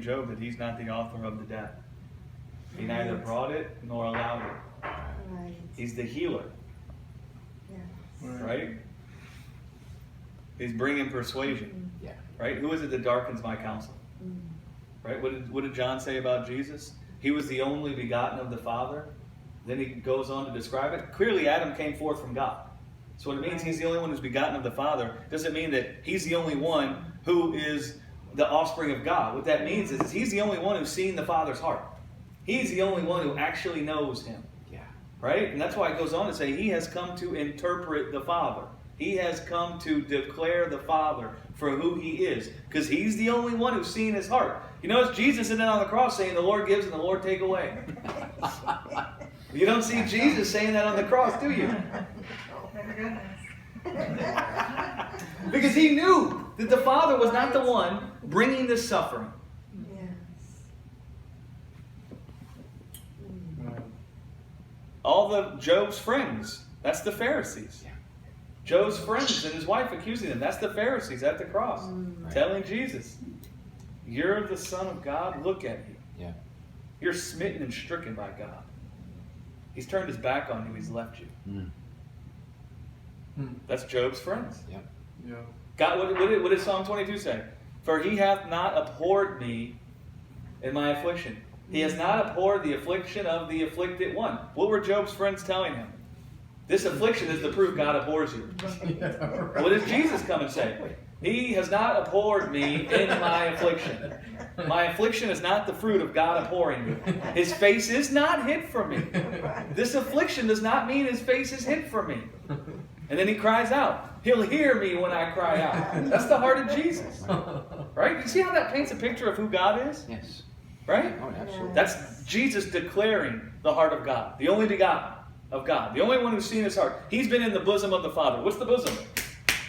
Job that he's not the author of the death. He neither brought it nor allowed it. Right. He's the healer. Yes. Right? He's bringing persuasion. Yeah. Right? Who is it that darkens my counsel? Right? What did John say about Jesus? He was the only begotten of the Father. Then he goes on to describe it. Clearly, Adam came forth from God. So what it means, he's the only one who's begotten of the Father. Doesn't mean that he's the only one who is the offspring of God. What that means is he's the only one who's seen the Father's heart. He's the only one who actually knows him. Yeah. Right? And that's why it goes on to say he has come to interpret the Father. He has come to declare the Father for who he is. Because he's the only one who's seen his heart. You notice Jesus sitting on the cross saying, the Lord gives and the Lord take away. You don't see Jesus saying that on the cross, do you? Because he knew that the Father was not the one bringing the suffering. All the Job's friends, that's the Pharisees. Job's friends and his wife accusing him, that's the Pharisees at the cross. Telling Jesus, you're the Son of God, look at you. Yeah. You're smitten and stricken by God. He's turned his back on you, he's left you. That's Job's friends. Yeah. Yeah. God, what did Psalm 22 say? For he hath not abhorred me in my affliction. He has not abhorred the affliction of the afflicted one. What were Job's friends telling him? This affliction is the proof God abhors you. What does Jesus come and say? He has not abhorred me in my affliction. My affliction is not the fruit of God abhorring you. His face is not hid from me. This affliction does not mean his face is hid from me. And then he cries out. He'll hear me when I cry out. That's the heart of Jesus. Right? You see how that paints a picture of who God is? Yes. Right? Oh, absolutely. That's Jesus declaring the heart of God. The only begotten of God. The only one who's seen his heart. He's been in the bosom of the Father. What's the bosom?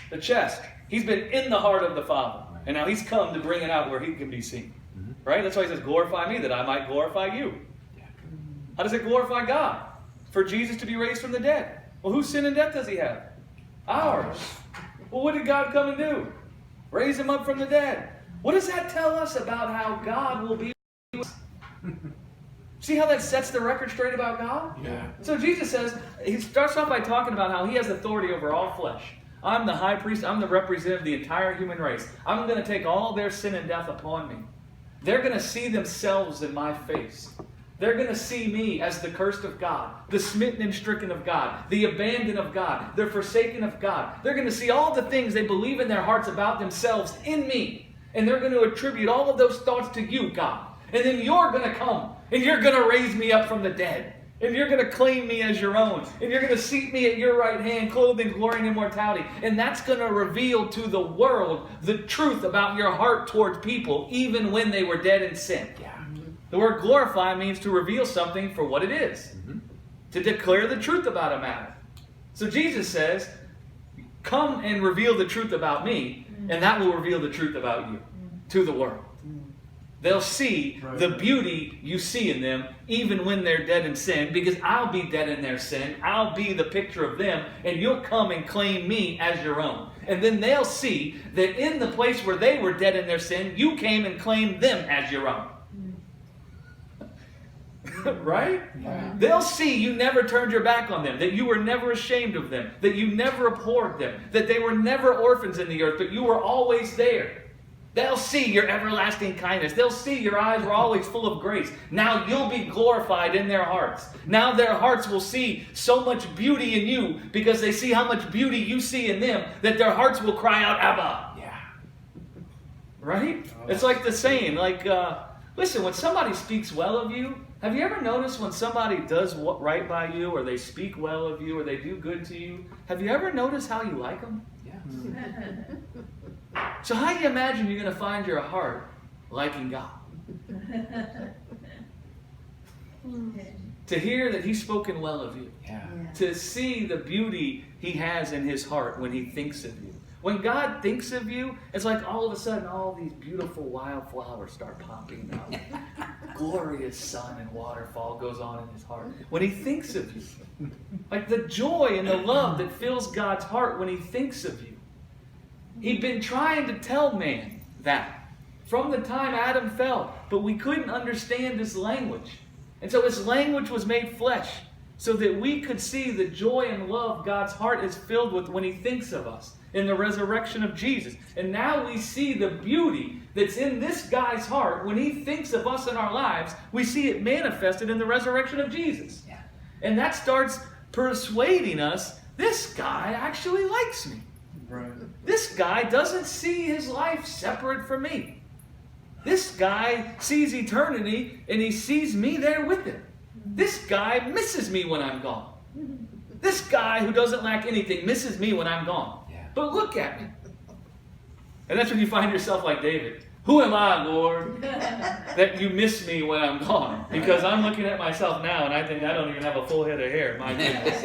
The chest. He's been in the heart of the Father. And now he's come to bring it out where he can be seen. Right? That's why he says, glorify me that I might glorify you. How does it glorify God? For Jesus to be raised from the dead. Well, whose sin and death does he have? Ours. Well, what did God come and do? Raise him up from the dead. What does that tell us about how God will be with us? See how that sets the record straight about God? Yeah. So Jesus says, he starts off by talking about how he has authority over all flesh. I'm the high priest. I'm the representative of the entire human race. I'm going to take all their sin and death upon me. They're going to see themselves in my face. They're going to see me as the cursed of God, the smitten and stricken of God, the abandoned of God, the forsaken of God. They're going to see all the things they believe in their hearts about themselves in me. And they're going to attribute all of those thoughts to you, God. And then you're going to come and you're going to raise me up from the dead. And you're going to claim me as your own. And you're going to seat me at your right hand, clothed in glory and immortality. And that's going to reveal to the world the truth about your heart towards people, even when they were dead in sin. Yeah. The word glorify means to reveal something for what it is. To declare the truth about a matter. So Jesus says, come and reveal the truth about me, and that will reveal the truth about you to the world. They'll see the beauty you see in them, even when they're dead in sin, because I'll be dead in their sin. I'll be the picture of them, and you'll come and claim me as your own. And then they'll see that in the place where they were dead in their sin, you came and claimed them as your own. Right? Yeah. They'll see you never turned your back on them, that you were never ashamed of them, that you never abhorred them, that they were never orphans in the earth, but you were always there. They'll see your everlasting kindness. They'll see your eyes were always full of grace. Now you'll be glorified in their hearts. Now their hearts will see so much beauty in you because they see how much beauty you see in them that their hearts will cry out, Abba. Yeah. Right? It's like the saying, listen, when somebody speaks well of you, have you ever noticed when somebody does right by you or they speak well of you or they do good to you, have you ever noticed how you like them? Yeah. So how do you imagine you're going to find your heart liking God? To hear that He's spoken well of you. Yeah. To see the beauty He has in His heart when He thinks of you. When God thinks of you, it's like all of a sudden all these beautiful wildflowers start popping up. Glorious sun and waterfall goes on in His heart. When He thinks of you. Like the joy and the love that fills God's heart when He thinks of you. He'd been trying to tell man that. from the time Adam fell. But we couldn't understand his language. And so his language was made flesh so that we could see the joy and love God's heart is filled with when he thinks of us in the resurrection of Jesus. And now we see the beauty that's in this guy's heart when he thinks of us in our lives. We see it manifested in the resurrection of Jesus. Yeah. And that starts persuading us, this guy actually likes me. Right. This guy doesn't see his life separate from me. This guy sees eternity and he sees me there with him. This guy misses me when I'm gone. This guy who doesn't lack anything misses me when I'm gone. Yeah. But look at me. And that's when you find yourself like David. Who am I, Lord, that you miss me when I'm gone? Because I'm looking at myself now and I think I don't even have a full head of hair. My goodness.